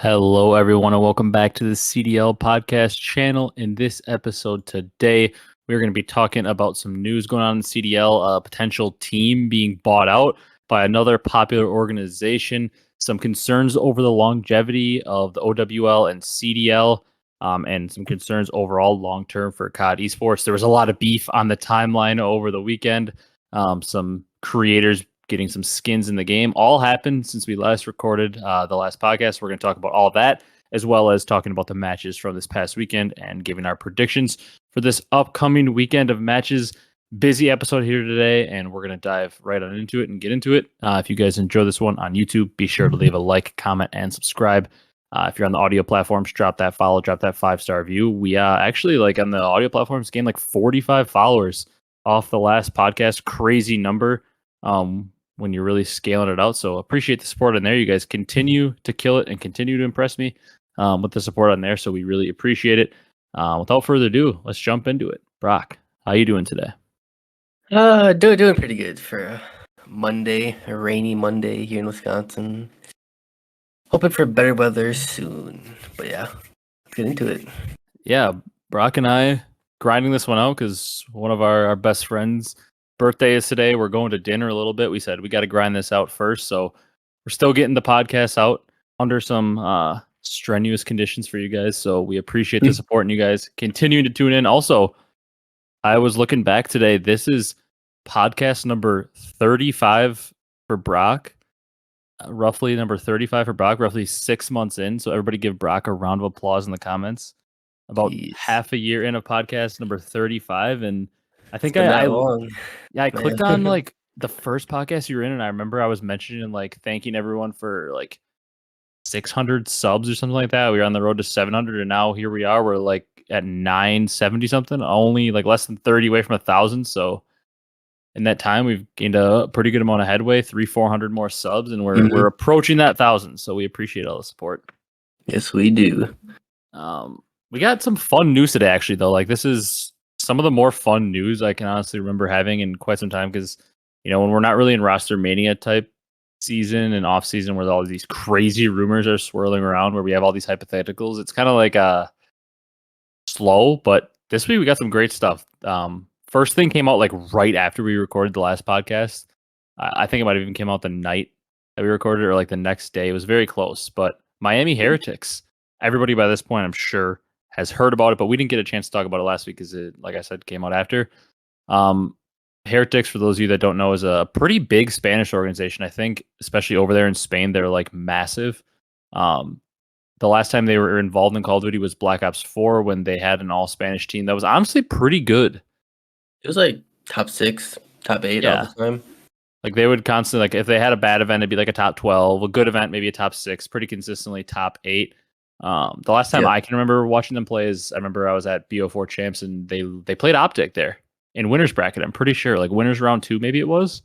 Hello, everyone, and welcome back to the CDL podcast channel. In this episode today, we're going to be talking about some news going on in CDL, a potential team being bought out by another popular organization, some concerns over the longevity of the OWL and CDL, and some concerns overall long-term for COD esports. There was a lot of beef on the timeline over the weekend. Some creators getting some skins in the game. All happened since we last recorded the last podcast. We're going to talk about all of that, as well as talking about the matches from this past weekend and giving our predictions for this upcoming weekend of matches. Busy episode here today, and we're going to dive right on into it and get into it. If you guys enjoy this one on YouTube, be sure to leave a like, comment, and subscribe. If you're on the audio platforms, drop that follow, drop that 5-star review. We actually, like on the audio platforms, gained like 45 followers off the last podcast. Crazy number. When you're really scaling it out. So appreciate the support on there. You guys continue to kill it and continue to impress me with the support on there. So we really appreciate it. Without further ado, let's jump into it. Brock, how you doing today? Doing pretty good for a Monday, a rainy Monday here in Wisconsin. Hoping for better weather soon. But yeah, let's get into it. Yeah, Brock and I grinding this one out because one of our best friends' birthday is today. We're going to dinner a little bit. We said we got to grind this out first. So we're still getting the podcast out under some strenuous conditions for you guys. So we appreciate the support and you guys continuing to tune in. Also, I was looking back today. This is podcast number 35 for Brock. Roughly number 35 for Brock, roughly 6 months in. So everybody give Brock a round of applause in the comments. About half a year in of podcast number 35. And I think I clicked on like the first podcast you were in, and I remember I was mentioning like thanking everyone for like 600 subs or something like that. We were on the road to 700, and now here we are. We're like at 970 something, only like less than 30 away from 1,000. So in that time, we've gained a pretty good amount of headway, 300-400 more subs, and we're approaching that 1,000. So we appreciate all the support. Yes, we do. We got some fun news today, actually, though. Like, this is some of the more fun news I can honestly remember having in quite some time because, you know, when we're not really in roster mania type season and off season where all these crazy rumors are swirling around, where we have all these hypotheticals, it's kind of like slow. But this week we got some great stuff. First thing came out like right after we recorded the last podcast. I think it might have even came out the night that we recorded or like the next day. It was very close. But Miami Heretics, everybody by this point, I'm sure, has heard about it, but we didn't get a chance to talk about it last week because it, like I said, came out after. Heretics, for those of you that don't know, is a pretty big Spanish organization. I think, especially over there in Spain, they're like massive. The last time they were involved in Call of Duty was Black Ops 4 when they had an all Spanish team that was honestly pretty good. It was like top 6, top 8 all the time. Like they would constantly, like if they had a bad event, it'd be like a top 12, a good event, maybe a top 6, pretty consistently top 8. The last time I can remember watching them play is I remember I was at BO4 Champs and they played OpTic there in winners bracket. I'm pretty sure like winners round 2 maybe it was.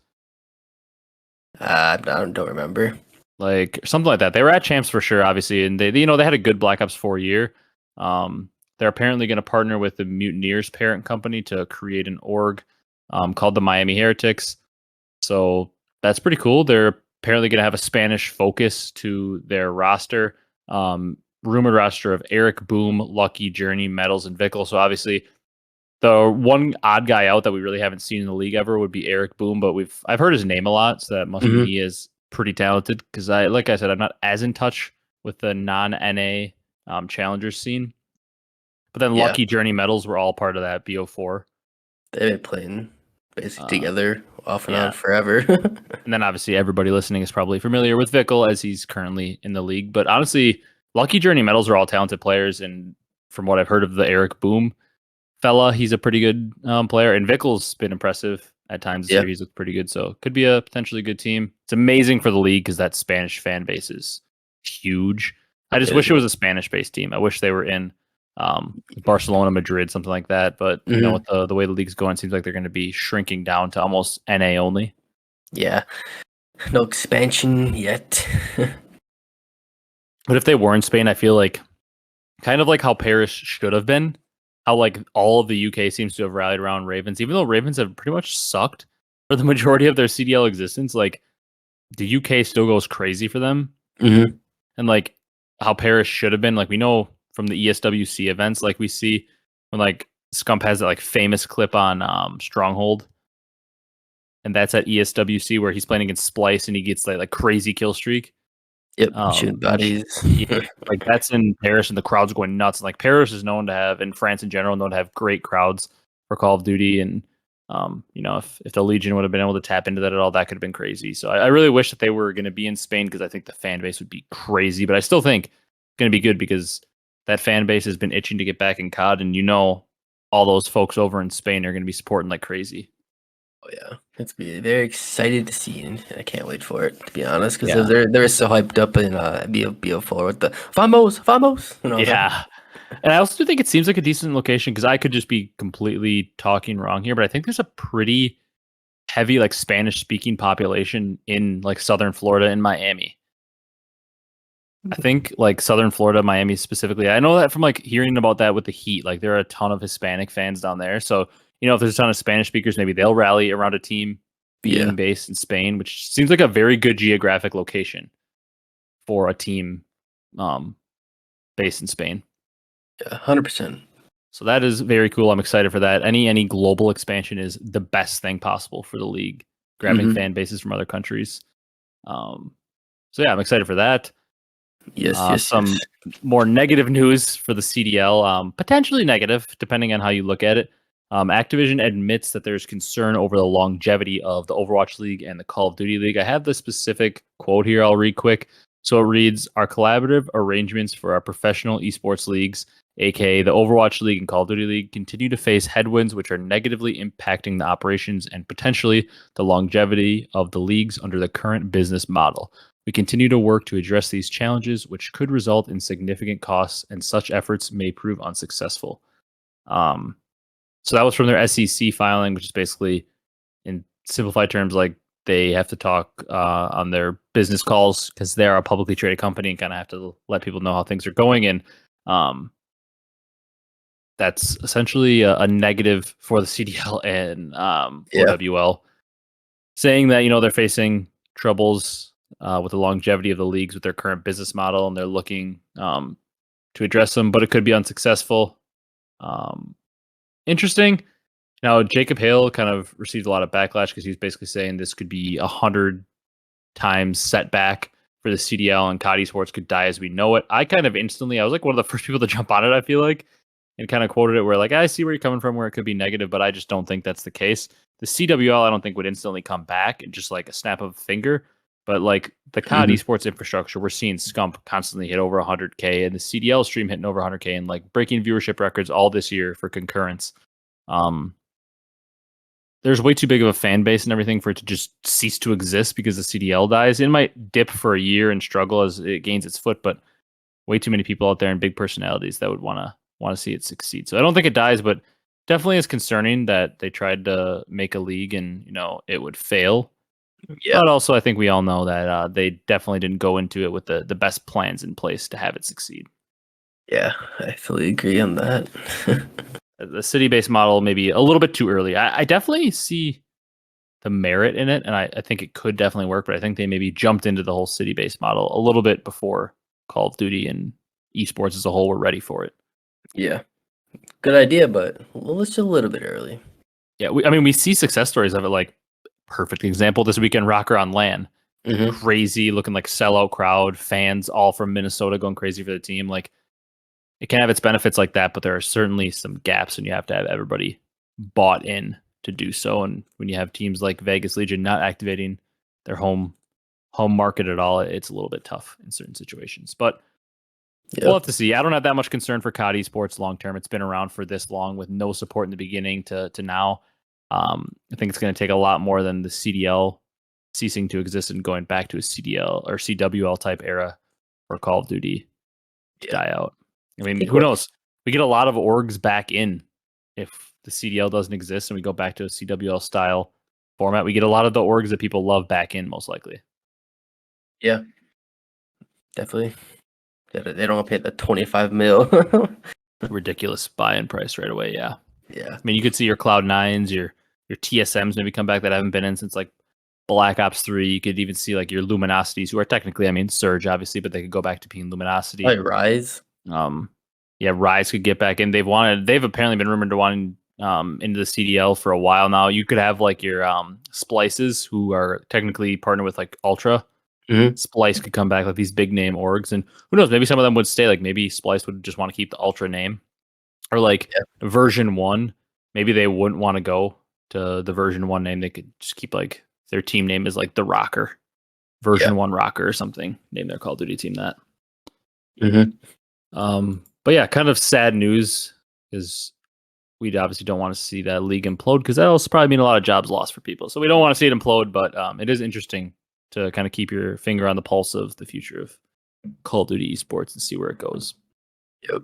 I don't remember. Like something like that. They were at Champs for sure, obviously, and they had a good Black Ops 4 year. They're apparently going to partner with the Mutineers parent company to create an org called the Miami Heretics. So that's pretty cool. They're apparently going to have a Spanish focus to their roster. Rumored roster of Eric, Boom, Lucky, Journey, Metals, and Vickle. So obviously, the one odd guy out that we really haven't seen in the league ever would be Eric Boom, but I've heard his name a lot, so that must mean he is pretty talented. Because like I said, I'm not as in touch with the non-NA challengers scene. But then Lucky, Journey, Metals were all part of that BO4. They've been playing basically together off and on forever. And then obviously everybody listening is probably familiar with Vickle as he's currently in the league. But honestly, Lucky, Journey, Metals are all talented players. And from what I've heard of the Eric Boom fella, he's a pretty good player. And Vickle's been impressive at times this year. He's looked pretty good. So could be a potentially good team. It's amazing for the league because that Spanish fan base is huge. I just wish it was a Spanish-based team. I wish they were in Barcelona, Madrid, something like that. But you know, with the way the league's going, it seems like they're going to be shrinking down to almost NA only. Yeah, no expansion yet. But if they were in Spain, I feel like kind of like how Paris should have been, how like all of the UK seems to have rallied around Ravens, even though Ravens have pretty much sucked for the majority of their CDL existence. Like the UK still goes crazy for them, and like how Paris should have been. Like we know from the ESWC events, like we see when like Scump has that like famous clip on Stronghold, and that's at ESWC where he's playing against Splice and he gets like crazy kill streak. Yep, shooting Which, bodies. yeah, like that's in Paris and the crowd's going nuts. And like Paris is known to have, in France in general, known to have great crowds for Call of Duty. And you know, if the Legion would have been able to tap into that at all, that could have been crazy. So I really wish that they were going to be in Spain because I think the fan base would be crazy. But I still think it's going to be good because that fan base has been itching to get back in COD, and you know, all those folks over in Spain are going to be supporting like crazy. Oh yeah, it's be very excited to see, and I can't wait for it. To be honest, because Yeah. they're so hyped up in BO4 with the Famos, and all that. Yeah. And I also do think it seems like a decent location because I could just be completely talking wrong here, but I think there's a pretty heavy like Spanish speaking population in like Southern Florida and Miami. I think like Southern Florida, Miami specifically. I know that from like hearing about that with the Heat, like there are a ton of Hispanic fans down there. So, you know, if there's a ton of Spanish speakers, maybe they'll rally around a team being Yeah. based in Spain, which seems like a very good geographic location for a team based in Spain. Yeah, 100%. So that is very cool. I'm excited for that. Any global expansion is the best thing possible for the league, grabbing fan bases from other countries. So yeah, I'm excited for that. Yes. Some more negative news for the CDL, potentially negative, depending on how you look at it. Activision admits that there's concern over the longevity of the Overwatch League and the Call of Duty League. I have the specific quote here. I'll read quick. So it reads, "Our collaborative arrangements for our professional esports leagues, aka the Overwatch League and Call of Duty League, continue to face headwinds which are negatively impacting the operations and potentially the longevity of the leagues under the current business model. We continue to work to address these challenges, which could result in significant costs, and such efforts may prove unsuccessful." So that was from their SEC filing, which is basically, in simplified terms, like they have to talk on their business calls because they're a publicly traded company and kind of have to let people know how things are going. And that's essentially a negative for the CDL and OWL, saying that, you know, they're facing troubles with the longevity of the leagues with their current business model, and they're looking to address them, but it could be unsuccessful. Interesting. Now, Jacob Hale kind of received a lot of backlash because he was basically saying this could be 100 times setback for the CDL, and COD Esports could die as we know it. I kind of instantly, I was like one of the first people to jump on it, I feel like, and kind of quoted it where like, I see where you're coming from, where it could be negative, but I just don't think that's the case. The CWL, I don't think would instantly come back and just like a snap of a finger. But like the COD Esports infrastructure, we're seeing Scump constantly hit over 100K, and the CDL stream hitting over 100K, and like breaking viewership records all this year for concurrence. There's way too big of a fan base and everything for it to just cease to exist because the CDL dies. It might dip for a year and struggle as it gains its foot, but way too many people out there and big personalities that would want to see it succeed. So I don't think it dies, but definitely is concerning that they tried to make a league and, you know, it would fail. Yeah. But also I think we all know that they definitely didn't go into it with the best plans in place to have it succeed. Yeah, I fully agree on that. The city-based model maybe a little bit too early. I definitely see the merit in it, and I think it could definitely work, but I think they maybe jumped into the whole city-based model a little bit before Call of Duty and esports as a whole were ready for it. Yeah. Good idea, but it's a little bit early. Yeah, we see success stories of it, like perfect example this weekend, Rocker on LAN. Crazy looking like sellout crowd, fans all from Minnesota going crazy for the team. Like, it can have its benefits like that, but there are certainly some gaps, and you have to have everybody bought in to do so. And when you have teams like Vegas Legion not activating their home market at all, it's a little bit tough in certain situations. But we'll have to see. I don't have that much concern for COD Esports long term. It's been around for this long with no support in the beginning to now. I think it's going to take a lot more than the CDL ceasing to exist and going back to a CDL or CWL type era for Call of Duty to die out. I mean, who knows? We get a lot of orgs back in if the CDL doesn't exist and we go back to a CWL style format. We get a lot of the orgs that people love back in, most likely. Yeah, definitely. They don't pay the 25 mil. Ridiculous buy-in price right away. Yeah. Yeah. I mean, you could see your Cloud9s, your TSMs maybe come back that haven't been in since like Black Ops 3. You could even see like your Luminosities, who are technically, I mean, Surge obviously, but they could go back to being Luminosity. Like Rise. Yeah, Rise could get back in. They've apparently been rumored to wanting into the CDL for a while now. You could have like your Splices, who are technically partnered with like Ultra. Mm-hmm. Splice could come back, like these big name orgs, and who knows, maybe some of them would stay. Like maybe Splice would just want to keep the Ultra name, or like version 1. Maybe they wouldn't want to go to the version 1 name. They could just keep like their team name is like the Rocker, version 1 Rocker or something. Name their Call of Duty team that. But yeah, kind of sad news, because we obviously don't want to see that league implode, because that'll probably mean a lot of jobs lost for people. So we don't want to see it implode, but it is interesting to kind of keep your finger on the pulse of the future of Call of Duty esports and see where it goes.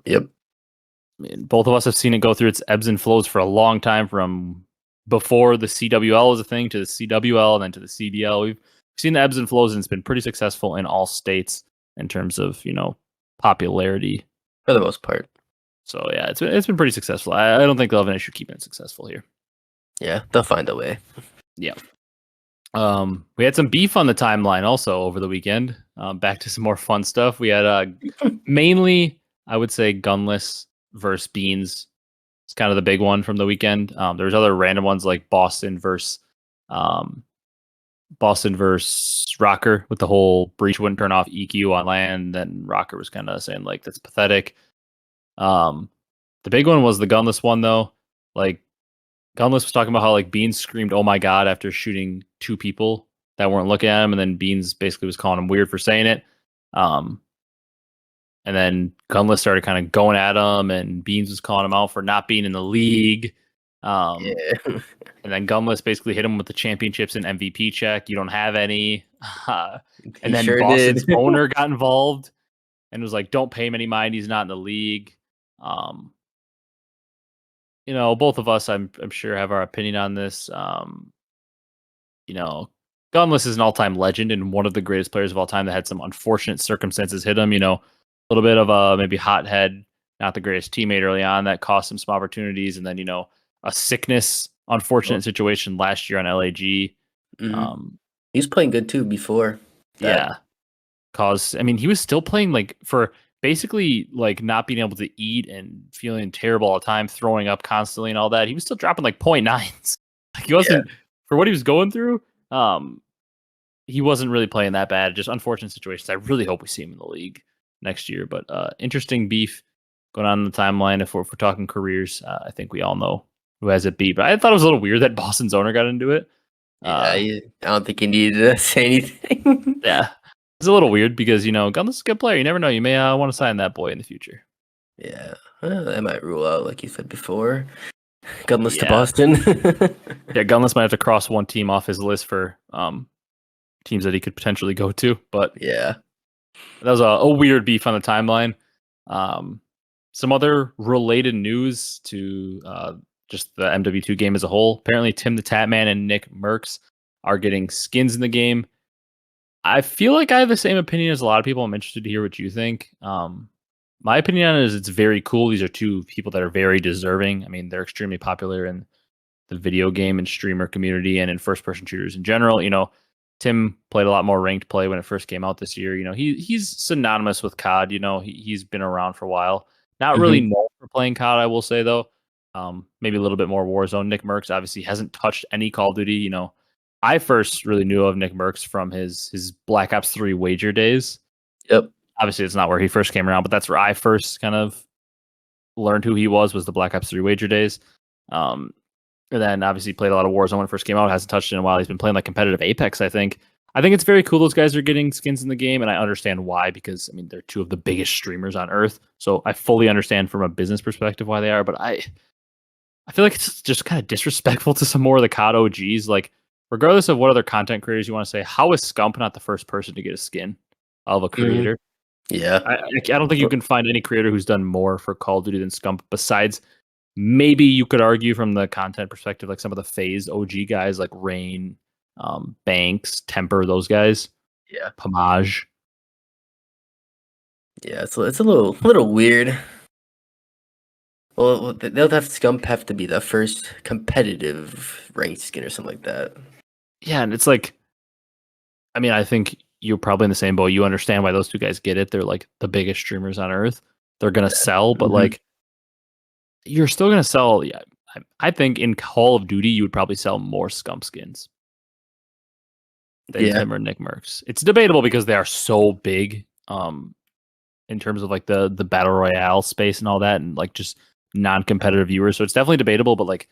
Yep. I mean, both of us have seen it go through its ebbs and flows for a long time, from before the CWL was a thing to the CWL and then to the CDL. We've seen the ebbs and flows, and it's been pretty successful in all states in terms of, popularity. For the most part. So yeah, it's been pretty successful. I don't think they'll have an issue keeping it successful here. Yeah, they'll find a way. Yeah. We had some beef on the timeline also over the weekend. Back to some more fun stuff. We had mainly, I would say, Gunless versus Beans. It's kind of the big one from the weekend. There's other random ones like Boston versus Rocker, with the whole Breach wouldn't turn off EQ on land. Then Rocker was kind of saying like that's pathetic. The big one was the Gunless one though. Like Gunless was talking about how like Beans screamed "Oh my god" after shooting 2 people that weren't looking at him, and then Beans basically was calling him weird for saying it. And then Gunless started kind of going at him, and Beans was calling him out for not being in the league. And then Gunless basically hit him with the championships and MVP check. You don't have any. And then sure Boston's did. owner got involved and was like, "Don't pay him any mind. He's not in the league." Both of us, I'm sure, have our opinion on this. Gunless is an all-time legend and one of the greatest players of all time that had some unfortunate circumstances hit him. A little bit of a maybe hothead, not the greatest teammate early on that cost him some opportunities, and then a sickness, unfortunate situation last year on LAG. He was playing good too before that. Yeah, he was still playing like for basically like not being able to eat and feeling terrible all the time, throwing up constantly and all that. He was still dropping like 0.9s. Like he wasn't, for what he was going through. He wasn't really playing that bad. Just unfortunate situations. I really hope we see him in the league next year. But interesting beef going on in the timeline. If we're talking careers, I think we all know who has it beat. But I thought it was a little weird that Boston's owner got into it. I don't think he needed to say anything. Yeah. It's a little weird because, Gunless is a good player. You never know. You may want to sign that boy in the future. Yeah. That might rule out, like you said before, Gunless to Boston. Yeah, Gunless might have to cross one team off his list for teams that he could potentially go to. But yeah, that was a weird beef on the timeline. Some other related news to just the MW2 game as a whole. Apparently, TimTheTatman and NickMercs are getting skins in the game. I feel like I have the same opinion as a lot of people. I'm interested to hear what you think. My opinion on it is it's very cool. These are 2 people that are very deserving. They're extremely popular in the video game and streamer community and in first-person shooters in general. Tim played a lot more ranked play when it first came out this year. He's synonymous with COD. He's been around for a while. Not really known for playing COD, I will say, though. Maybe a little bit more Warzone. NickMercs obviously hasn't touched any Call of Duty. I first really knew of NickMercs from his Black Ops 3 wager days. Yep. Obviously, it's not where he first came around, but that's where I first kind of learned who he was the Black Ops 3 wager days. And then obviously played a lot of Warzone when it first came out. Hasn't touched it in a while. He's been playing like competitive Apex, I think. I think it's very cool those guys are getting skins in the game, and I understand why, because they're 2 of the biggest streamers on Earth. So I fully understand from a business perspective why they are, but I feel like it's just kind of disrespectful to some more of the COD OGs. Like, regardless of what other content creators you want to say, how is Scump not the first person to get a skin of a creator? Yeah. I don't think you can find any creator who's done more for Call of Duty than Scump, besides maybe you could argue from the content perspective, like some of the Faze OG guys like Rain, Banks, Temper, those guys. Yeah. Pomage. Yeah, it's a little weird. Well, they'll have Scump have to be the first competitive ranked skin or something like that. Yeah, and it's like I mean, I think you're probably in the same boat. You understand why those two guys get it. They're like the biggest streamers on earth. They're gonna sell, but like you're still gonna sell. Yeah, I think in Call of Duty you would probably sell more Scump skins than Yeah, Tim or NickMercs. It's debatable because they are so big. In terms of like the battle royale space and all that, and like just non-competitive viewers. So it's definitely debatable. But like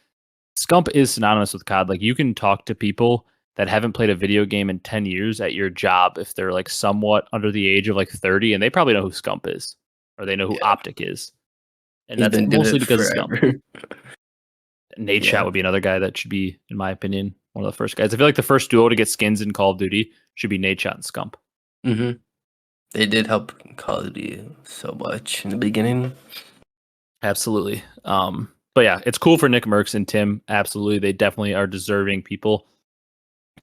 Scump is synonymous with COD. Like you can talk to people that haven't played a video game in 10 years at your job if they're like somewhat under the age of like 30, and they probably know who Scump is or they know who yeah. OpTic is. And He's that's been doing mostly it because of Scump. forever. Nate Yeah. Shot would be another guy that should be, in my opinion, one of the first guys. I feel like the first duo to get skins in Call of Duty should be Nate Shot and Scump. Mm-hmm. They did help Call of Duty so much in the beginning. Absolutely. But yeah, it's cool for NickMercs and Tim. Absolutely. They definitely are deserving people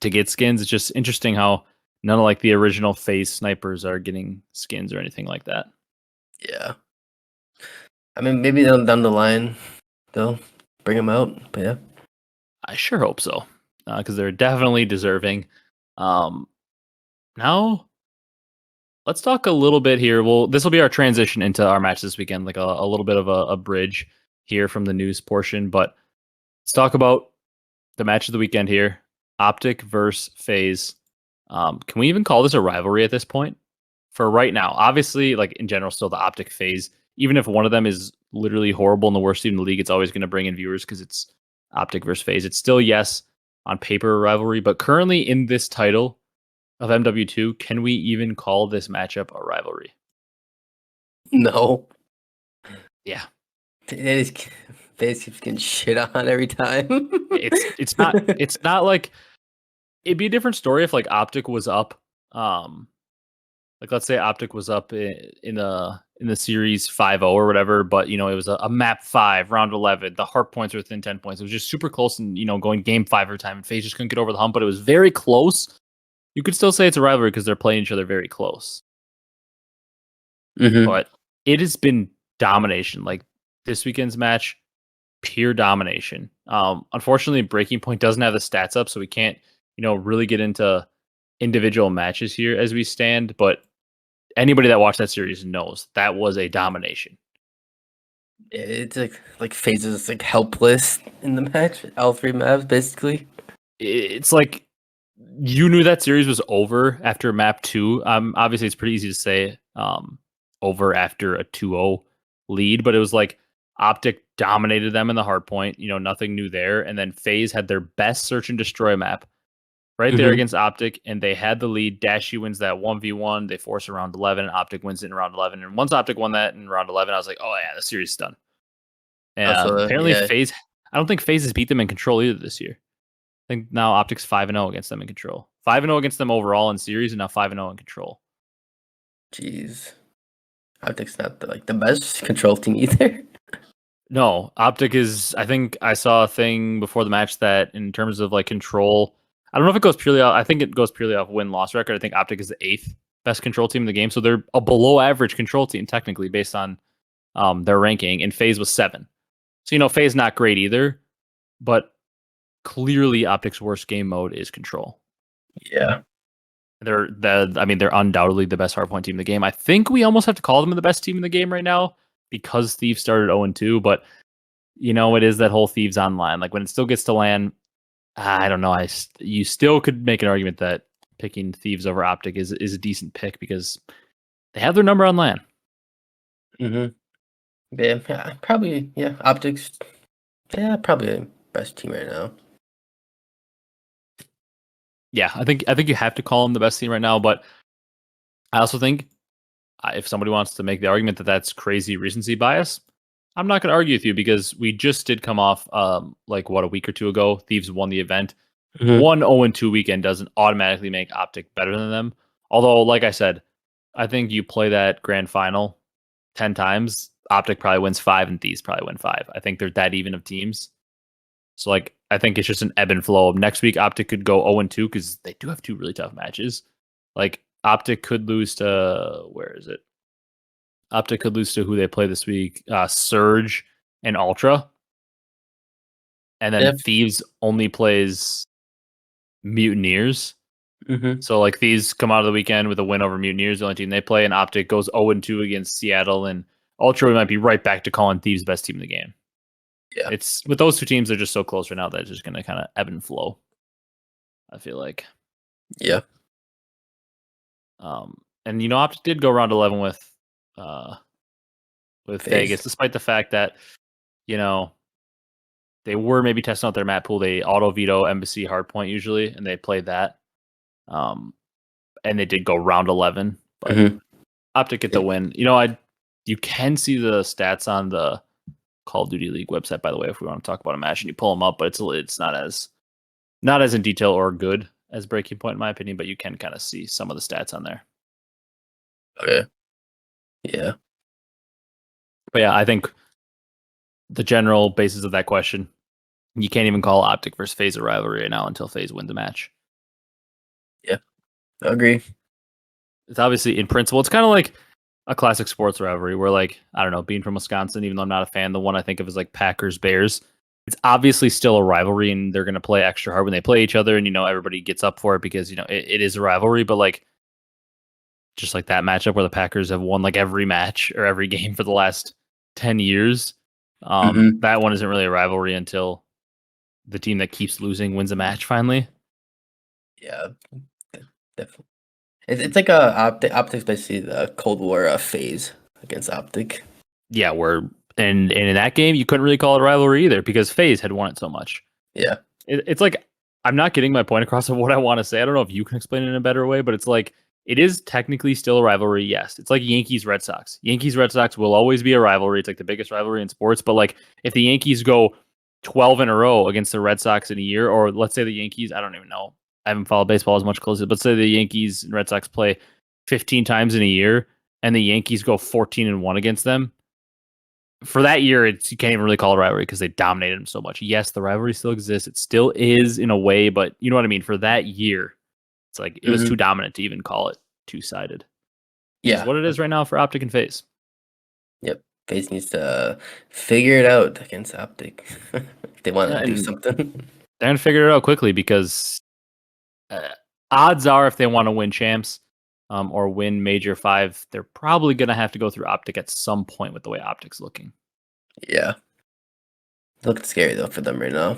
to get skins. It's just interesting how none of like the original Faze snipers are getting skins or anything like that. Yeah. I mean, maybe down the line they'll bring them out, but yeah. I sure hope so. Because they're definitely deserving. Now let's talk a little bit here. Well, this will be our transition into our match this weekend, like a little bit of a bridge here from the news portion. But let's talk about the match of the weekend here. OpTic versus Faze. Can we even call this a rivalry at this point? For right now, obviously, like in general, still the OpTic Faze. Even if one of them is literally horrible and the worst team in the league, it's always going to bring in viewers because it's OpTic versus Faze. It's still, yes, on paper a rivalry, but currently in this title of MW2, can we even call this matchup a rivalry? No. Yeah, They just keep getting shit on every time. it's not like it'd be a different story if like OpTic was up. Like let's say OpTic was up in the series 5-0 or whatever, but you know it was a map 5 round 11. The heart points were within 10 points. It was just super close, and you know going game 5 every time. And FaZe just couldn't get over the hump, but it was very close. You could still say it's a rivalry because they're playing each other very close. Mm-hmm. But it has been domination. Like this weekend's match, pure domination. Unfortunately, Breaking Point doesn't have the stats up, so we can't really get into individual matches here as we stand. But anybody that watched that series knows that was a domination. It's like Phases like helpless in the match. All three maps basically. It's like you knew that series was over after map 2. Obviously it's pretty easy to say over after a 2-0 lead, but it was like OpTic dominated them in the hard point. Nothing new there. And then FaZe had their best search and destroy map right there against OpTic, and they had the lead. Dashy wins that 1v1. They force a round 11, and OpTic wins it in round 11. And once OpTic won that in round 11, I was like, oh yeah, the series is done. And apparently Yeah. FaZe, I don't think FaZe has beat them in control either this year. I think now OpTic's 5-0 against them in control. 5-0 against them overall in series, and now 5-0 in control. Jeez. Optic's not the best control team either. No, OpTic is. I think I saw a thing before the match that in terms of like control, I don't know if it goes purely off. I think it goes purely off win-loss record. I think OpTic is the 8th best control team in the game, so they're a below-average control team technically based on their ranking. And FaZe was 7, so FaZe not great either, but clearly OpTic's worst game mode is control. Yeah. They're undoubtedly the best hardpoint team in the game. I think we almost have to call them the best team in the game right now because Thieves started 0-2, but it is that whole Thieves online. Like when it still gets to LAN, I don't know. You still could make an argument that picking Thieves over OpTic is a decent pick because they have their number on LAN. Mm-hmm. Yeah, probably. Yeah, Optics. Yeah, probably the best team right now. Yeah, I think you have to call them the best team right now, but I also think if somebody wants to make the argument that that's crazy recency bias, I'm not going to argue with you because we just did come off a week or two ago. Thieves won the event. One 0-2 weekend doesn't automatically make OpTic better than them. Although, like I said, I think you play that grand final 10 times, OpTic probably wins 5 and Thieves probably win 5. I think they're that even of teams. So I think it's just an ebb and flow. Next week, OpTic could go 0-2 because they do have 2 really tough matches. Like OpTic could lose to where is it? OpTic could lose to who they play this week, Surge and Ultra. And then Thieves only plays Mutineers. Mm-hmm. So like Thieves come out of the weekend with a win over Mutineers, the only team they play, and OpTic goes 0-2 against Seattle, and Ultra might be right back to calling Thieves best team in the game. Yeah. It's with those two teams, they're just so close right now that it's just gonna kind of ebb and flow. I feel like. Yeah. And OpTic did go round 11 with Faze. Vegas, despite the fact that they were maybe testing out their map pool. They auto veto Embassy Hardpoint usually, and they played that. And they did go round 11, but OpTic get the win. You can see the stats on the Call of Duty League website, by the way, if we want to talk about a match and you pull them up, but it's not as in detail or good as Breaking Point in my opinion, but you can kind of see some of the stats on there. Okay. Yeah. But yeah, I think the general basis of that question, you can't even call OpTic versus Faze a rivalry right now until Faze wins a match. Yeah. I agree. It's obviously in principle, it's kind of like a classic sports rivalry where, like, I don't know, being from Wisconsin, even though I'm not a fan, the one I think of is like Packers Bears. It's obviously still a rivalry, and they're going to play extra hard when they play each other, and everybody gets up for it because it is a rivalry. But like, just like that matchup where the Packers have won like every match or every game for the last 10 years, that one isn't really a rivalry until the team that keeps losing wins a match finally. Yeah, definitely. It's like a OpTic's basically the Cold War phase against OpTic. Yeah, and in that game you couldn't really call it a rivalry either because FaZe had won it so much. Yeah, it's like I'm not getting my point across of what I want to say. I don't know if you can explain it in a better way, but it's like it is technically still a rivalry. Yes, it's like Yankees Red Sox. Yankees Red Sox will always be a rivalry. It's like the biggest rivalry in sports. But like if the Yankees go 12 in a row against the Red Sox in a year, or let's say the Yankees, I don't even know. I haven't followed baseball as much closely, but say the Yankees and Red Sox play 15 times in a year, and the Yankees go 14-1 against them. For that year, you can't even really call it a rivalry because they dominated them so much. Yes, the rivalry still exists. It still is in a way, but you know what I mean? For that year, it's like it was too dominant to even call it two-sided. Yeah. It's what it is right now for OpTic and FaZe. Yep. FaZe needs to figure it out against OpTic if they want to do something. They're going to figure it out quickly because odds are if they want to win champs or win Major 5, they're probably going to have to go through OpTic at some point with the way OpTic's looking. Yeah. It looks scary, though, for them right now.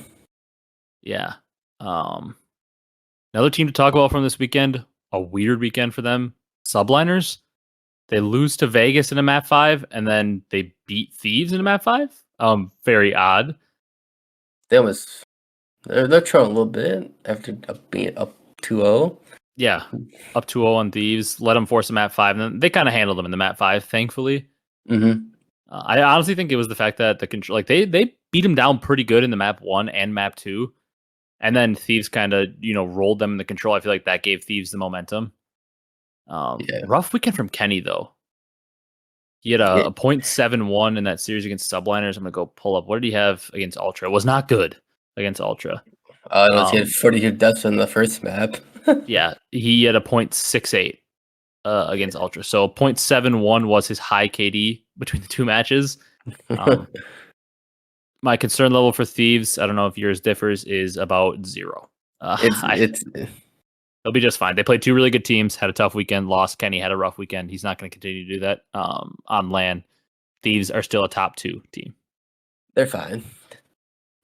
Yeah. Another team to talk about from this weekend, a weird weekend for them, Subliners. They lose to Vegas in a map 5, and then they beat Thieves in a map 5. Very odd. They're trolling a little bit after being up 2-0. Yeah, up 2-0 on Thieves. Let them force a map 5, and then they kind of handled them in the map 5, thankfully. I honestly think it was the fact that the control, like they beat them down pretty good in the map 1 and map 2, and then Thieves kind of rolled them in the control. I feel like that gave Thieves the momentum. Rough weekend from Kenny though. He had a 0.71 in that series against Subliners. I'm gonna go pull up. What did he have against Ultra? It was not good against Ultra. He had 42 deaths in the first map. Yeah, he had a 0.68 against Ultra. So 0.71 was his high KD between the two matches. My concern level for Thieves, I don't know if yours differs, is about 0. They'll be just fine. They played two really good teams, had a tough weekend, lost. Kenny had a rough weekend. He's not going to continue to do that on LAN. Thieves are still a top 2 team. They're fine.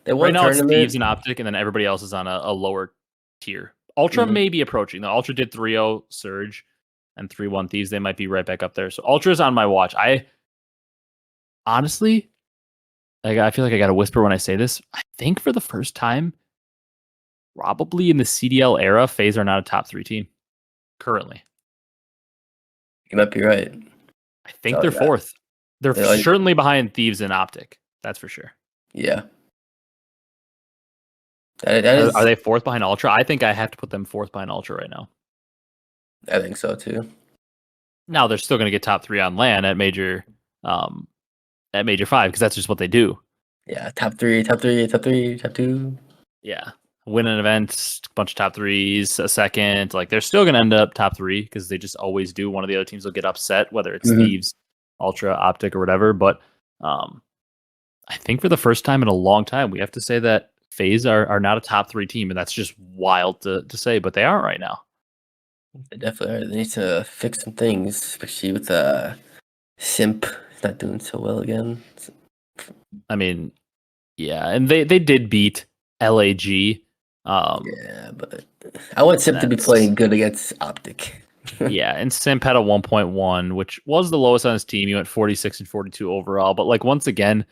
They won right now tournament. It's Thieves and OpTic, and then everybody else is on a lower tier. Ultra may be approaching. The Ultra did 3-0 Surge and 3-1 Thieves. They might be right back up there. So Ultra's on my watch. I honestly, I feel like I got to whisper when I say this. I think for the first time, probably in the CDL era, FaZe are not a top 3 team currently. You might be right. I think they're 4th. They're certainly behind Thieves and OpTic. That's for sure. Yeah. Are they 4th behind Ultra? I think I have to put them 4th behind Ultra right now. I think so too. Now they're still going to get top 3 on LAN at Major 5 because that's just what they do. Yeah, top 3, top 2. Yeah, win an event, a bunch of top 3s, a second. Like they're still going to end up top 3 because they just always do. One of the other teams will get upset, whether it's Thieves, Ultra, OpTic, or whatever. But I think for the first time in a long time, we have to say that FaZe are not a top 3 team, and that's just wild to say, but they aren't right now. They definitely are. They need to fix some things, especially with Simp not doing so well again. I mean, yeah, and they did beat LAG. Yeah, but I want And Simp to be that's playing good against OpTic. yeah, and Simp had a 1.1, which was the lowest on his team. He went 46 and 42 overall. But like once again,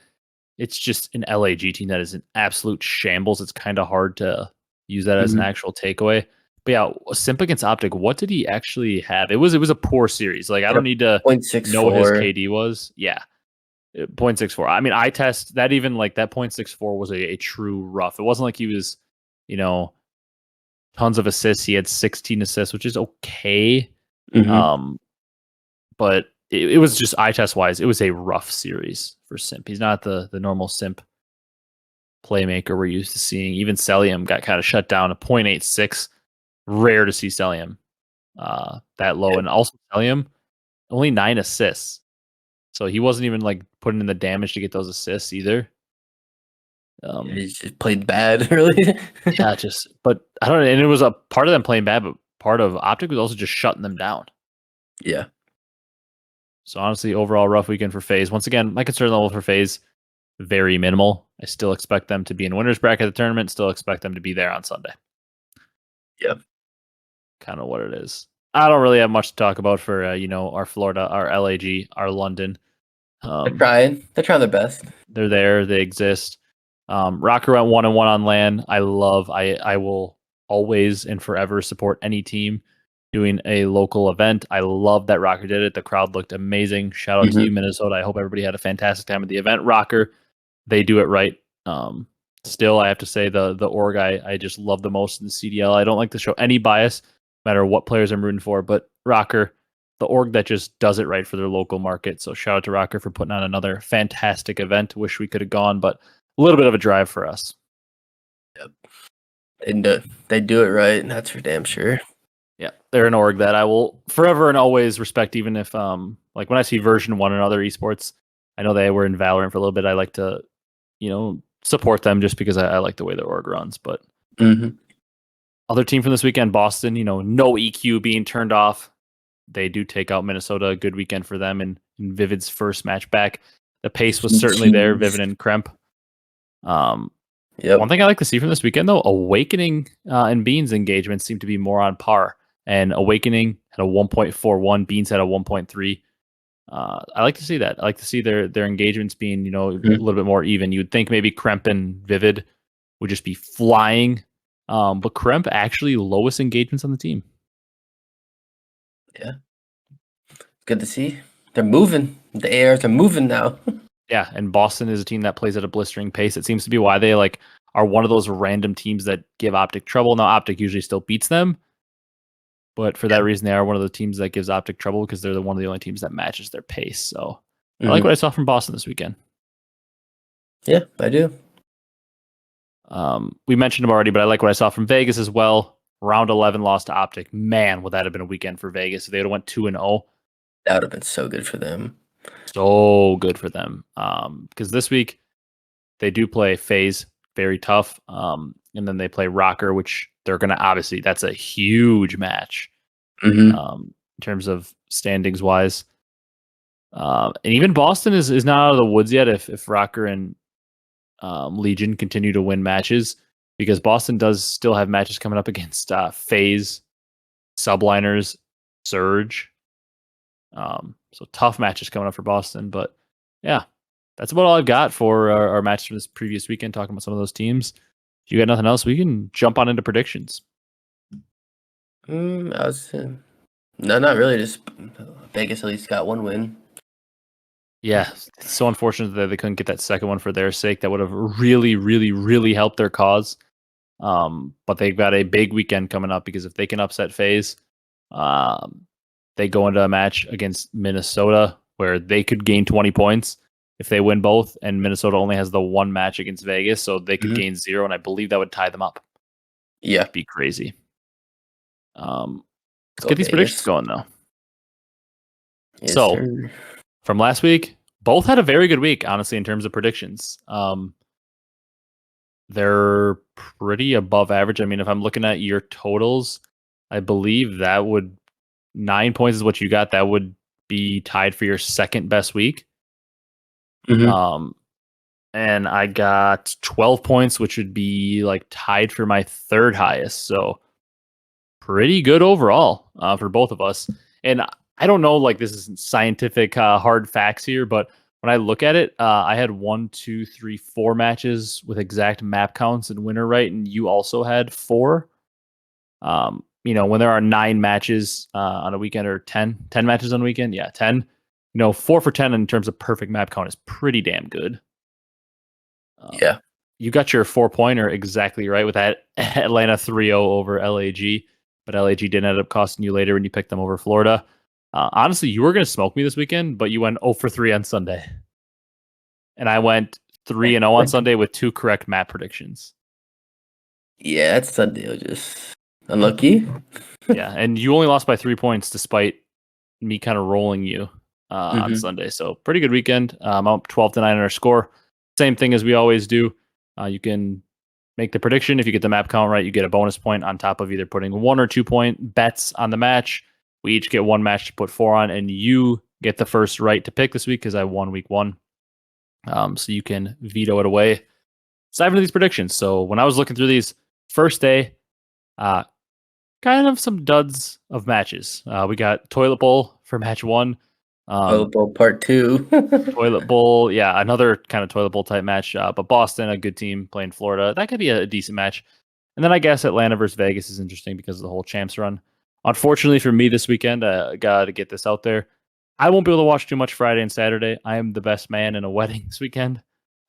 it's just an LAG team that is an absolute shambles. It's kind of hard to use that as an Mhm. actual takeaway. But yeah, Simp against OpTic, what did he actually have? It was a poor series. Like I don't need to know what his 0.64. KD was. Yeah. 0.64. I mean, I test that even like that 0.64 was a true rough. It wasn't like he was, you know, tons of assists. He had 16 assists, which is okay. Mm-hmm. Um, but it was just eye test wise, it was a rough series for Simp. He's not the normal Simp playmaker we're used to seeing. Even Cellium got kind of shut down. A 0.86, rare to see Cellium that low. Yep. And also Cellium only 9 assists, so he wasn't even like putting in the damage to get those assists either. Yeah, he just played bad, really. Yeah, just but I don't know. And it was a part of them playing bad, but part of OpTic was also just shutting them down. Yeah. So honestly, overall rough weekend for Faze. Once again, my concern level for Faze very minimal. I still expect them to be in winners bracket of the tournament. Still expect them to be there on Sunday. Yep. Kind of what it is. I don't really have much to talk about for our Florida, our LAG, our London. They're trying. They're trying their best. They're there. They exist. Rocker went 1-1 on LAN. I will always and forever support any team doing a local event. I love that Rocker did it. The crowd looked amazing. Shout out to you, Mm-hmm. Minnesota. I hope everybody had a fantastic time at the event. Rocker, they do it right. Still, I have to say the org I just love the most in the CDL. I don't like to show any bias, no matter what players I'm rooting for, but Rocker, the org that just does it right for their local market. So shout out to Rocker for putting on another fantastic event. Wish we could have gone, but a little bit of a drive for us. Yep. They do it right, and that's for damn sure. Yeah, they're an org that I will forever and always respect, even if like when I see version 1 and other esports, I know they were in Valorant for a little bit. I like to, support them just because I like the way their org runs. But Mm-hmm. other team from this weekend, Boston, no EQ being turned off. They do take out Minnesota. A good weekend for them in Vivid's first match back. The pace was certainly there, Jeez. Vivid and Kremp. One Yep. thing I like to see from this weekend, though, Awakening and Beans engagements seem to be more on par. And Awakening had a 1.41, Beans had a 1.3. I like to see that. I like to see their engagements being, a little bit more even. You'd think maybe Kremp and Vivid would just be flying. But Kremp actually lowest engagements on the team. Yeah. Good to see. They're moving. The ARs are moving now. Yeah, and Boston is a team that plays at a blistering pace. It seems to be why they are one of those random teams that give OpTic trouble. Now OpTic usually still beats them, but for that reason, they are one of the teams that gives OpTic trouble because they're one of the only teams that matches their pace. So I like what I saw from Boston this weekend. Yeah, I do. We mentioned them already, but I like what I saw from Vegas as well. Round 11 lost to OpTic. Man, would that have been a weekend for Vegas if they would have went 2-0. That would have been so good for them. So good for them. Because this week they do play Faze, very tough. And then they play Rocker, which they're going to obviously, that's a huge match in terms of standings wise. And even Boston is not out of the woods yet if Rocker and Legion continue to win matches, because Boston does still have matches coming up against Faze, Subliners, Surge. So tough matches coming up for Boston. But yeah, that's about all I've got for our matches from this previous weekend, talking about some of those teams. If you got nothing else, we can jump on into predictions. I was no, not really. Just Vegas at least got one win. Yeah, it's so unfortunate that they couldn't get that second one for their sake. That would have really, really, really helped their cause. But they've got a big weekend coming up, because if they can upset Faze, they go into a match against Minnesota where they could gain 20 points if they win both, and Minnesota only has the one match against Vegas, so they could gain 0, and I believe that would tie them up. Yeah, It'd be crazy. Let's go get these predictions Vegas. going though. Yes, So sir. from last week, both had a very good week, honestly, in terms of predictions. They're pretty above average. I mean, if I'm looking at your totals, I believe that would 9 points is what you got. That would be tied for your second best week. Mm-hmm. And I got 12 points, which would be like tied for my third highest. So pretty good overall for both of us. And I don't know, like this isn't scientific hard facts here, but when I look at it, I had 1, 2, 3, 4 matches with exact map counts and winner right, and you also had 4. When there are 9 matches on a weekend or 10 matches on a weekend, yeah, 10. 4 for 10 in terms of perfect map count is pretty damn good. Yeah. You got your 4-pointer exactly right with that Atlanta 3-0 over LAG, but LAG didn't end up costing you later when you picked them over Florida. Honestly, you were going to smoke me this weekend, but you went 0 for 3 on Sunday. And I went 3-0 on Sunday with 2 correct map predictions. Yeah, that's Sunday. Just unlucky. Yeah, and you only lost by 3 points despite me kind of rolling you on Mm-hmm. Sunday. So pretty good weekend. I'm up 12-9 on our score. Same thing as we always do. You can make the prediction. If you get the map count right, you get a bonus point on top of either putting 1 or 2 point bets on the match. We each get 1 match to put 4 on, and you get the first right to pick this week because I won week 1. So you can veto it away. Let's dive into these predictions. So when I was looking through these, first day, kind of some duds of matches. We got Toilet Bowl for match 1. Toilet Bowl Part 2. Toilet Bowl, yeah, another kind of Toilet Bowl type match. But Boston, a good team playing Florida, that could be a decent match. And then I guess Atlanta versus Vegas is interesting because of the whole champs run. Unfortunately for me this weekend, I got to get this out there. I won't be able to watch too much Friday and Saturday. I am the best man in a wedding this weekend.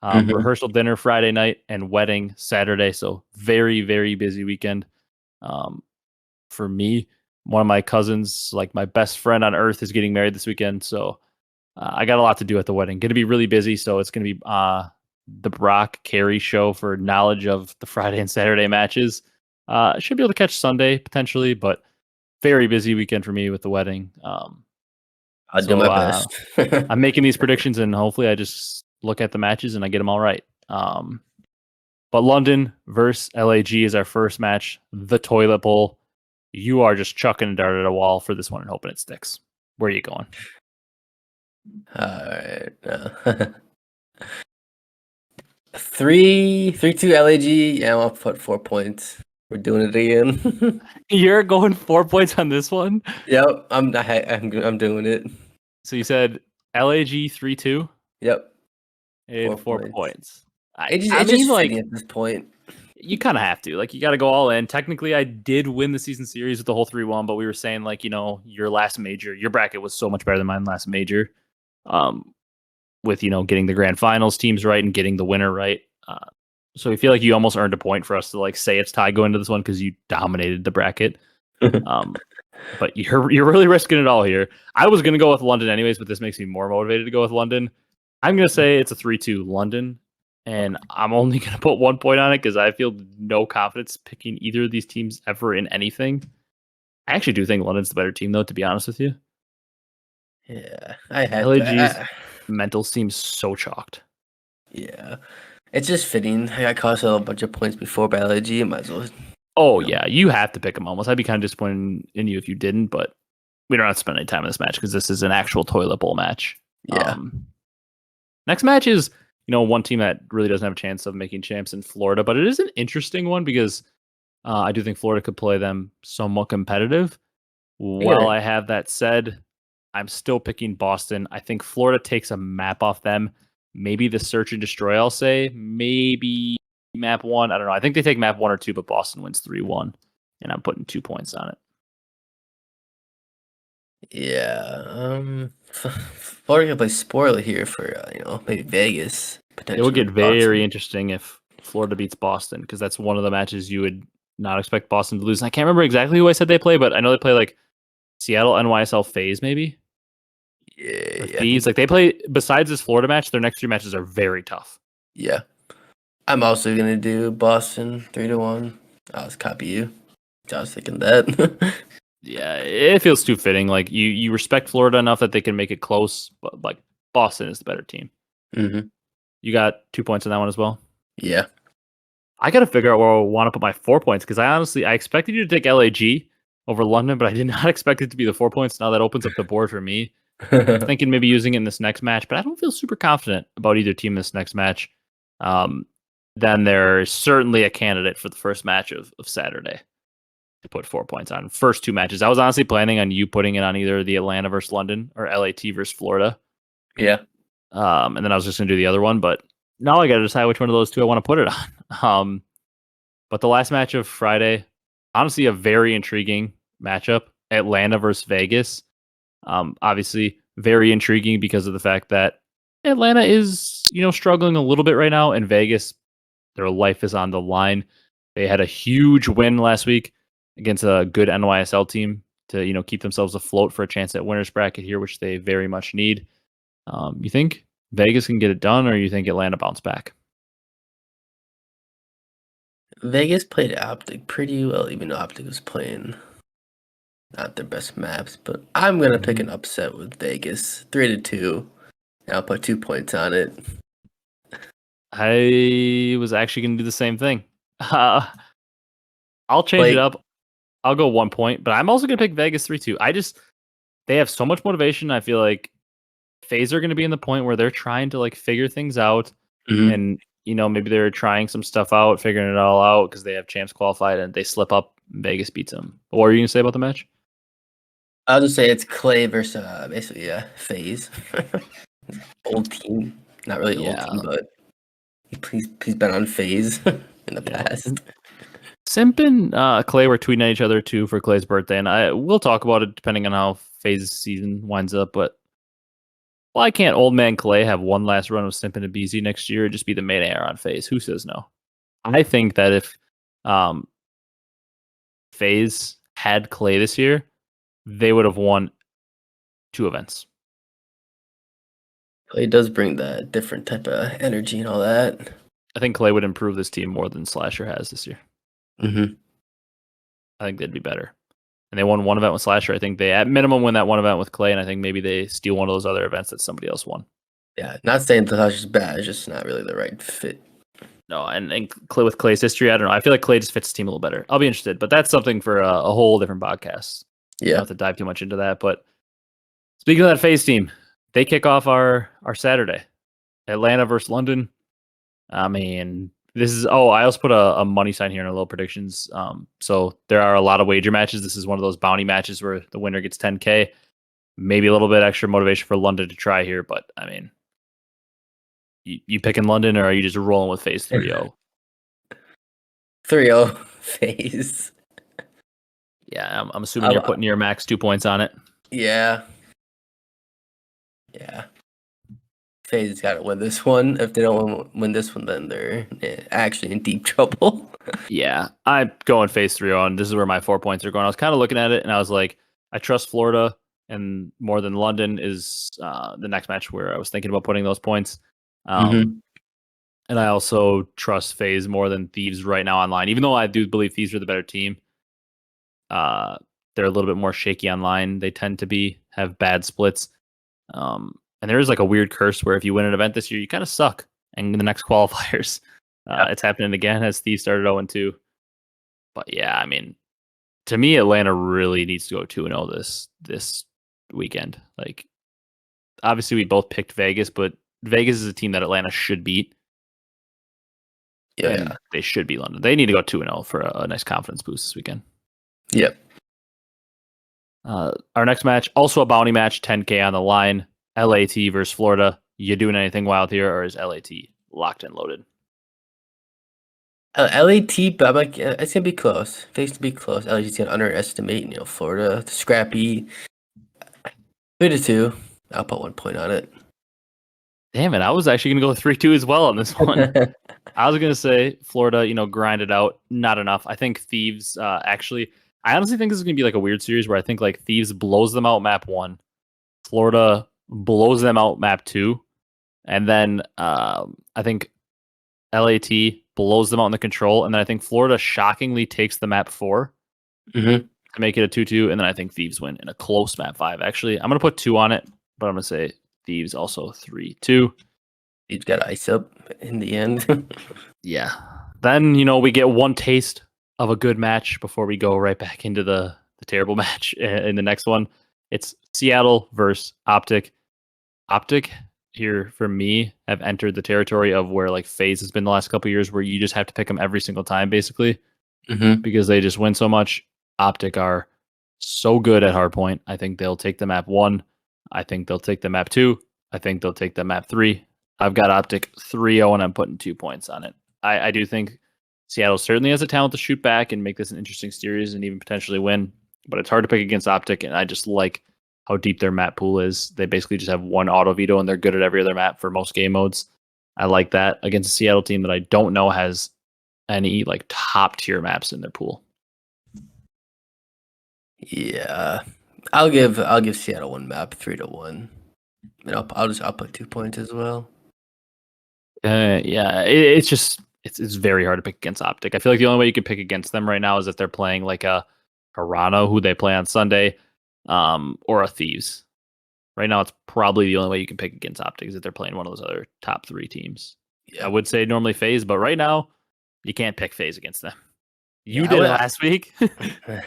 Mm-hmm. Rehearsal dinner Friday night and wedding Saturday. So very, very busy weekend. For me, one of my cousins, like my best friend on earth, is getting married this weekend. So I got a lot to do at the wedding. Going to be really busy. So it's going to be the Brock Carey show for knowledge of the Friday and Saturday matches. I should be able to catch Sunday potentially, but very busy weekend for me with the wedding. I'll do my best. I'm making these predictions, and hopefully I just look at the matches and I get them all right. But London versus LAG is our first match, the Toilet Bowl. You are just chucking a dart at a wall for this one and hoping it sticks. Where are you going? All right. 3-2 LAG. Yeah, I'll put 4 points. We're doing it again. You're going 4 points on this one? Yep, I'm doing it. So you said LAG 3-2? Yep, And 4 points. points. It's I mean, just like, fitting at this point. you kind of have to. Like, you got to go all in. Technically, I did win the season series with the whole 3-1, but we were saying, like, your last major, your bracket was so much better than mine last major. With, getting the grand finals teams right and getting the winner right. So I feel like you almost earned a point for us to, like, say it's tied going into this one because you dominated the bracket. But you're really risking it all here. I was going to go with London anyways, but this makes me more motivated to go with London. I'm going to say it's a 3-2 London, and I'm only going to put 1 point on it because I feel no confidence picking either of these teams ever in anything. I actually do think London's the better team, though, to be honest with you. Yeah, I had LAG's to. mental seems so chalked. Yeah, it's just fitting. I got cost a bunch of points before by LAG. Might as well. Oh, yeah, you have to pick them almost. I'd be kind of disappointed in you if you didn't, but we don't have to spend any time in this match because this is an actual toilet bowl match. Yeah. Next match is, one team that really doesn't have a chance of making champs in Florida, but it is an interesting one because I do think Florida could play them somewhat competitive. While I have that said, I'm still picking Boston. I think Florida takes a map off them. Maybe the search and destroy, I'll say. Maybe map 1. I don't know. I think they take map 1 or 2, but Boston wins 3-1. And I'm putting 2 points on it. Yeah. Florida can play spoiler here for maybe Vegas potentially. It would get very interesting if Florida beats Boston because that's one of the matches you would not expect Boston to lose. And I can't remember exactly who I said they play, but I know they play like Seattle, NYSL, Faze maybe. Yeah. Thieves. Like they play. Besides this Florida match, their next 3 matches are very tough. Yeah. I'm also gonna do Boston 3-1. I'll just copy you. I was thinking that. Yeah, it feels too fitting. Like you respect Florida enough that they can make it close, but like Boston is the better team. Mm-hmm. You got 2 points on that one as well. Yeah. I got to figure out where I want to put my 4 points because I expected you to take LAG over London, but I did not expect it to be the 4 points. Now that opens up the board for me. Thinking maybe using it in this next match, but I don't feel super confident about either team in this next match. Then there's certainly a candidate for the first match of Saturday to put 4 points on. First two matches. I was honestly planning on you putting it on either the Atlanta versus London or LAT versus Florida. Yeah. And then I was just going to do the other one, but now I got to decide which one of those two I want to put it on. But the last match of Friday, honestly, a very intriguing matchup. Atlanta versus Vegas. Obviously, very intriguing because of the fact that Atlanta is, struggling a little bit right now, and Vegas, their life is on the line. They had a huge win last week against a good NYSL team to, keep themselves afloat for a chance at winners bracket here, which they very much need. You think Vegas can get it done, or you think Atlanta bounce back? Vegas played OpTic pretty well, even though OpTic was playing not their best maps. But I'm gonna pick an upset with Vegas, 3-2. And I'll put 2 points on it. I was actually going to do the same thing. I'll change it up. I'll go 1 point, but I'm also going to pick Vegas 3-2. They have so much motivation. I feel like Faze are going to be in the point where they're trying to figure things out, and maybe they're trying some stuff out, figuring it all out because they have champs qualified, and they slip up. Vegas beats them. What were you going to say about the match? I'll just say it's Clay versus basically Faze. Old team, not really old team, but he's been on Faze in the past. Simp and Clay were tweeting at each other too for Clay's birthday, and we'll talk about it depending on how Faze's season winds up. But why can't old man Clay have one last run with Simp and Abezy next year and just be the main AR on Faze? Who says no? I think that if Faze had Clay this year, they would have won 2 events. Clay does bring that different type of energy and all that. I think Clay would improve this team more than Slasher has this year. I think they'd be better. And they won one event with Slasher. I think they, at minimum, win that one event with Clay, and I think maybe they steal one of those other events that somebody else won. Yeah, not saying Slasher's bad, it's just not really the right fit. No, and Clay with Clay's history, I don't know. I feel like Clay just fits the team a little better. I'll be interested, but that's something for a whole different podcast. Yeah. Not to dive too much into that, but speaking of that Faze team, they kick off our Saturday. Atlanta versus London. I mean, this is, I also put a money sign here in our little predictions. So there are a lot of wager matches. This is one of those bounty matches where the winner gets 10K. Maybe a little bit extra motivation for London to try here, but I mean, you picking London, or are you just rolling with Faze 3-0? 3-0 Faze. Yeah, I'm assuming you're putting your max 2 points on it. Yeah. Faze has got to win this one. If they don't win this one, then they're actually in deep trouble. Yeah, I'm going Faze 3-0, and this is where my 4 points are going. I was kind of looking at it, and I was like, I trust Florida, and more than London is the next match where I was thinking about putting those points. And I also trust Faze more than Thieves right now online, even though I do believe Thieves are the better team. They're a little bit more shaky online. They tend to have bad splits. And there is a weird curse where if you win an event this year, you kind of suck. And in the next qualifiers, it's happening again as Thieves started 0-2. But yeah, I mean, to me, Atlanta really needs to go 2-0 this weekend. Obviously, we both picked Vegas, but Vegas is a team that Atlanta should beat. Yeah, they should beat London. They need to go 2-0 for a nice confidence boost this weekend. Yep. Our next match, also a bounty match, 10K on the line. LAT versus Florida. You doing anything wild here, or is LAT locked and loaded? LAT, but it's gonna be close. Face to be close. LAT's gonna underestimate, Florida. Scrappy. 3-2. I'll put 1 point on it. Damn it! I was actually gonna go 3-2 as well on this one. I was gonna say Florida, grind it out. Not enough. I think Thieves. Actually, I honestly think this is gonna be a weird series where I think Thieves blows them out map 1. Florida blows them out map 2, and then I think LAT blows them out in the control, and then I think Florida shockingly takes the map 4 to make it a 2-2, and then I think Thieves win in a close map 5. Actually, I'm gonna put 2 on it, but I'm gonna say Thieves also 3-2. Thieves got ice up in the end. Yeah. Then we get one taste of a good match before we go right back into the the terrible match in the next one. It's Seattle versus OpTic. OpTic here for me have entered the territory of where like Faze has been the last couple of years, where you just have to pick them every single time basically because they just win so much. OpTic are so good at hardpoint. I think they'll take the map 1. I think they'll take the map 2. I think they'll take the map 3. I've got OpTic 3-0 and I'm putting 2 points on it. I do think Seattle certainly has the talent to shoot back and make this an interesting series and even potentially win, but it's hard to pick against OpTic, and I just like how deep their map pool is. They basically just have one auto veto and they're good at every other map for most game modes. I like that against a Seattle team that I don't know has any like top tier maps in their pool. Yeah, I'll give Seattle one map 3-1, and I'll put 2 points as well. Yeah, it's very hard to pick against OpTic. I feel like the only way you can pick against them right now is if they're playing like a Toronto, who they play on Sunday, or a Thieves. Right now, it's probably the only way you can pick against OpTic is if they're playing one of those other top 3 teams. Yeah. I would say normally Faze, but right now, you can't pick Faze against them. You did it last week.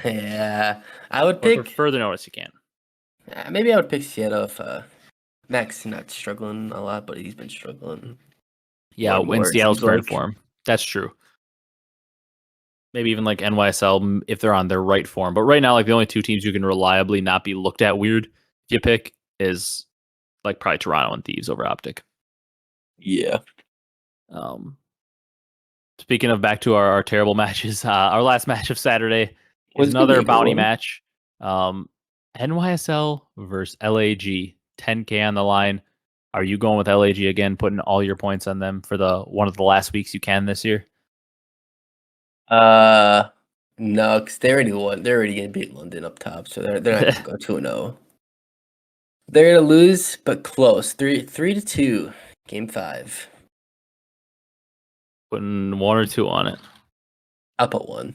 Yeah, I would pick. For further notice, you can. Maybe I would pick Seattle if Max not struggling a lot, but he's been struggling. Yeah, when Seattle's current form. That's true. Maybe even like NYSL if they're on their right form. But right now, like the only 2 teams you can reliably not be looked at weird if you pick is like probably Toronto and Thieves over OpTic. Yeah. Speaking of back to our terrible matches, our last match of Saturday is another bounty match. NYSL versus LAG, 10K on the line. Are you going with LAG again, putting all your points on them for one of the last weeks you can this year? No, because they already won. They're already going to beat London up top, so they're not going to go 2-0. They're going to lose, but close. 3-2, game 5. Putting 1 or 2 on it. I'll put 1.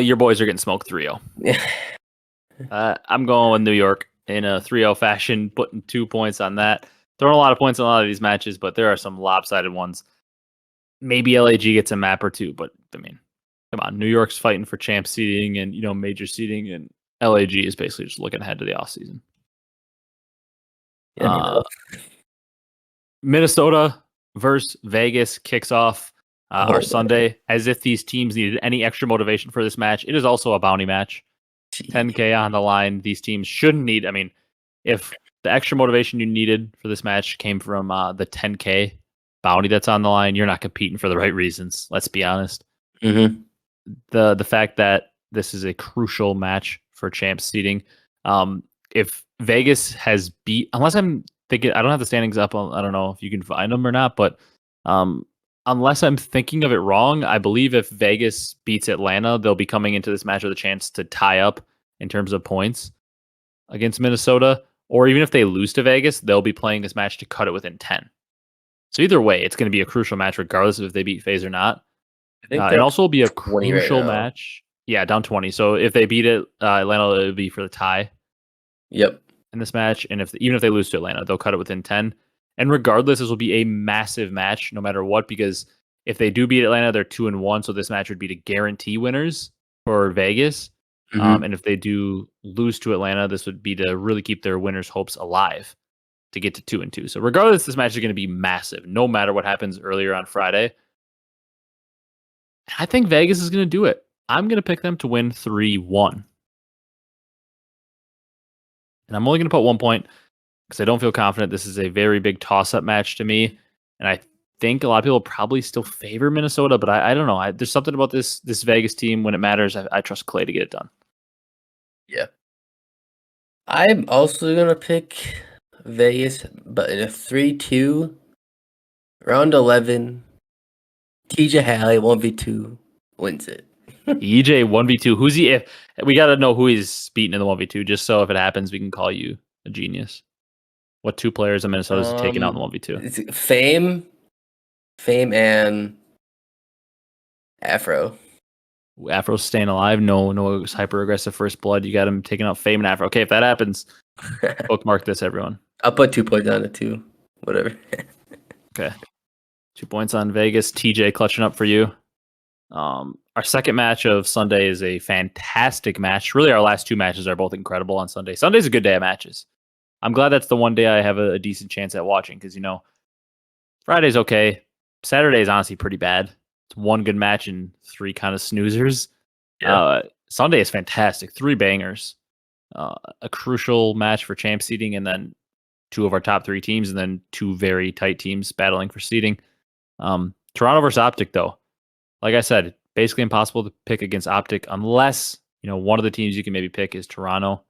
Your boys are getting smoked 3-0. I'm going with New York in a 3-0 fashion, putting 2 points on that. Throwing a lot of points on a lot of these matches, but there are some lopsided ones. Maybe LAG gets a map or 2, but I mean, come on. New York's fighting for champ seeding and major seeding, and LAG is basically just looking ahead to the offseason. Minnesota versus Vegas kicks off our Sunday. As if these teams needed any extra motivation for this match. It is also a bounty match. 10K on the line. These teams shouldn't need. I mean, if the extra motivation you needed for this match came from the 10K bounty that's on the line, you're not competing for the right reasons. Let's be honest. Mm-hmm. The fact that this is a crucial match for champ seeding. If Vegas has beat, unless I'm thinking, I don't have the standings up. I don't know if you can find them or not, but unless I'm thinking of it wrong, I believe if Vegas beats Atlanta, they'll be coming into this match with a chance to tie up in terms of points against Minnesota. Or even if they lose to Vegas, they'll be playing this match to cut it within 10. So either way, it's going to be a crucial match regardless of if they beat Faze or not. It also will be a crucial match. Yeah, down 20. So if they beat it, Atlanta, it would be for the tie. Yep. In this match, and even if they lose to Atlanta, they'll cut it within 10. And regardless, this will be a massive match no matter what, because if they do beat Atlanta, they're 2-1. So this match would be to guarantee winners for Vegas. Mm-hmm. And if they do lose to Atlanta, this would be to really keep their winners' hopes alive to get to 2-2. So regardless, this match is going to be massive, no matter what happens earlier on Friday. I think Vegas is going to do it. I'm going to pick them to win 3-1. And I'm only going to put 1 point because I don't feel confident. This is a very big toss-up match to me. And I think a lot of people probably still favor Minnesota, but I don't know. There's something about this Vegas team when it matters. I trust Clay to get it done. Yeah. I'm also going to pick Vegas, but in a 3-2, round 11, TJ Halley 1v2 wins it. EJ 1v2. Who's he? If we got to know who he's beating in the 1v2, just so if it happens, we can call you a genius. What 2 players in Minnesota is taking out in the 1v2? Fame and Afro. Afro's staying alive. No hyper aggressive first blood. You got him taking out Fame and Afro. Okay, if that happens, bookmark this, everyone. I'll put 2 points on it too. Whatever. Okay. 2 points on Vegas. TJ clutching up for you. Our second match of Sunday is a fantastic match. Really, our last 2 matches are both incredible on Sunday. Sunday's a good day of matches. I'm glad that's the one day I have a decent chance at watching because, Friday's okay. Saturday is honestly pretty bad. It's 1 good match and 3 kind of snoozers. Yeah. Sunday is fantastic. 3 bangers. A crucial match for champ seeding, and then 2 of our top 3 teams, and then 2 very tight teams battling for seeding. Toronto versus OpTic, though. Like I said, basically impossible to pick against OpTic unless, one of the teams you can maybe pick is Toronto.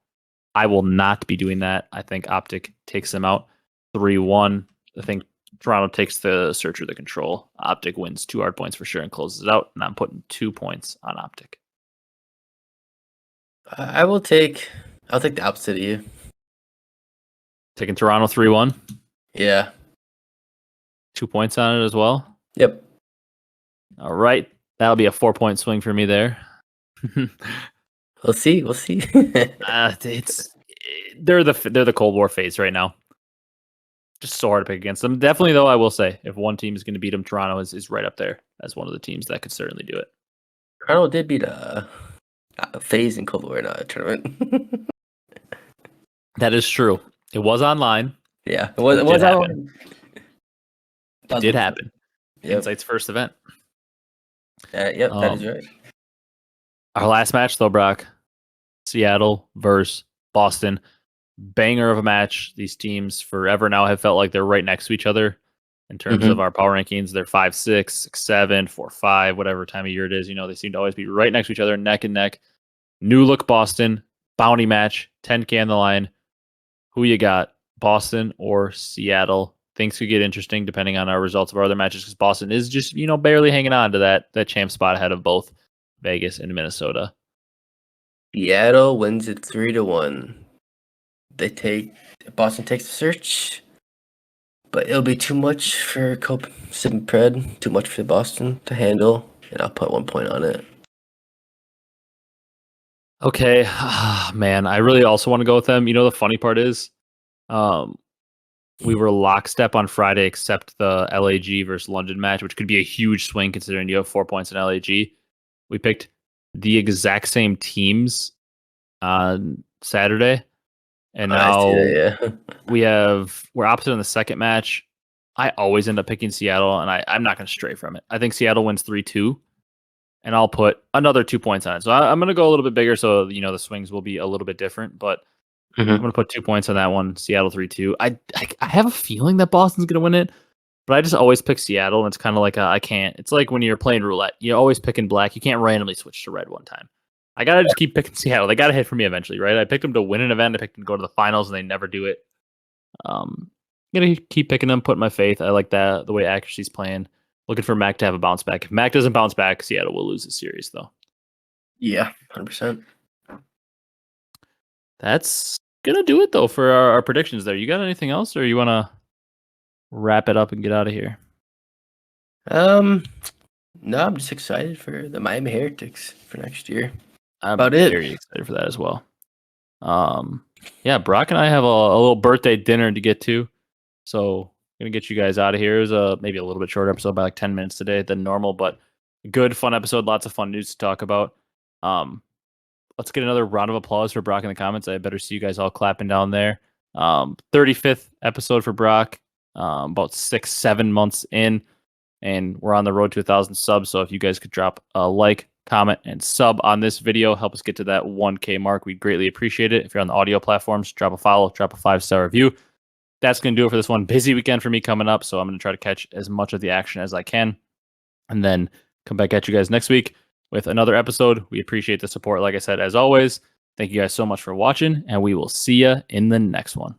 I will not be doing that. I think OpTic takes them out 3-1. I think Toronto takes the search or the control. OpTic wins 2 hard points for sure and closes it out, and I'm putting 2 points on OpTic. I'll take the opposite of you. Taking Toronto 3-1. Yeah. 2 points on it as well. Yep. All right. That'll be a 4-point swing for me there. We'll see. They're the Cold War phase right now. Just so hard to pick against them. Definitely, though, I will say, if one team is going to beat them, Toronto is right up there as one of the teams that could certainly do it. Toronto did beat Faze in Cold War in a tournament. That is true. It was online. Yeah, it was online. It did happen. Yep. Insight's first event. Yep, that is right. Our last match, though, Brock. Seattle versus Boston. Banger of a match. These teams forever now have felt like they're right next to each other in terms of our power rankings. They're 5-6, 6-7, 4-5, whatever time of year it is. They seem to always be right next to each other, neck and neck. New look Boston, bounty match, 10K on the line. Who you got, Boston or Seattle? Things could get interesting depending on our results of our other matches because Boston is just, barely hanging on to that champ spot ahead of both Vegas and Minnesota. Seattle wins it 3-1. Boston takes the search, but it'll be too much for Simp Pred, too much for Boston to handle, and I'll put 1 point on it. Okay, man, I really also want to go with them. The funny part is, we were lockstep on Friday, except the LAG versus London match, which could be a huge swing considering you have 4 points in LAG. We picked the exact same teams on Saturday, and now we're opposite in the second match. I always end up picking Seattle, and I'm not going to stray from it. I think Seattle wins 3-2, and I'll put another 2 points on it. So I'm going to go a little bit bigger, so the swings will be a little bit different, but I'm going to put 2 points on that one. Seattle 3-2. I have a feeling that Boston's going to win it, but I just always pick Seattle, and it's kind of like I can't. It's like when you're playing roulette. You're always picking black. You can't randomly switch to red one time. I got to just keep picking Seattle. They got to hit for me eventually, right? I picked them to win an event. I picked them to go to the finals, and they never do it. I'm going to keep picking them, put my faith. I like that, the way accuracy's playing. Looking for Mac to have a bounce back. If Mac doesn't bounce back, Seattle will lose the series, though. Yeah, 100%. That's going to do it, though, for our predictions there. You got anything else, or you want to wrap it up and get out of here? No, I'm just excited for the Miami Heretics for next year. I'm very excited for that as well. Yeah, Brock and I have a little birthday dinner to get to, so I'm gonna get you guys out of here. It was maybe a little bit shorter episode by like 10 minutes today than normal, but good, fun episode. Lots of fun news to talk about. Let's get another round of applause for Brock in the comments. I better see you guys all clapping down there. 35th episode for Brock, about 6-7 months in, and we're on the road to 1,000 subs. So if you guys could drop a like, comment, and sub on this video, help us get to that 1K mark. We'd greatly appreciate it. If you're on the audio platforms, drop a follow, drop a 5-star review. That's going to do it for this one. Busy weekend for me coming up, so I'm going to try to catch as much of the action as I can, and then come back at you guys next week with another episode. We appreciate the support, like I said, as always. Thank you guys so much for watching, and we will see you in the next one.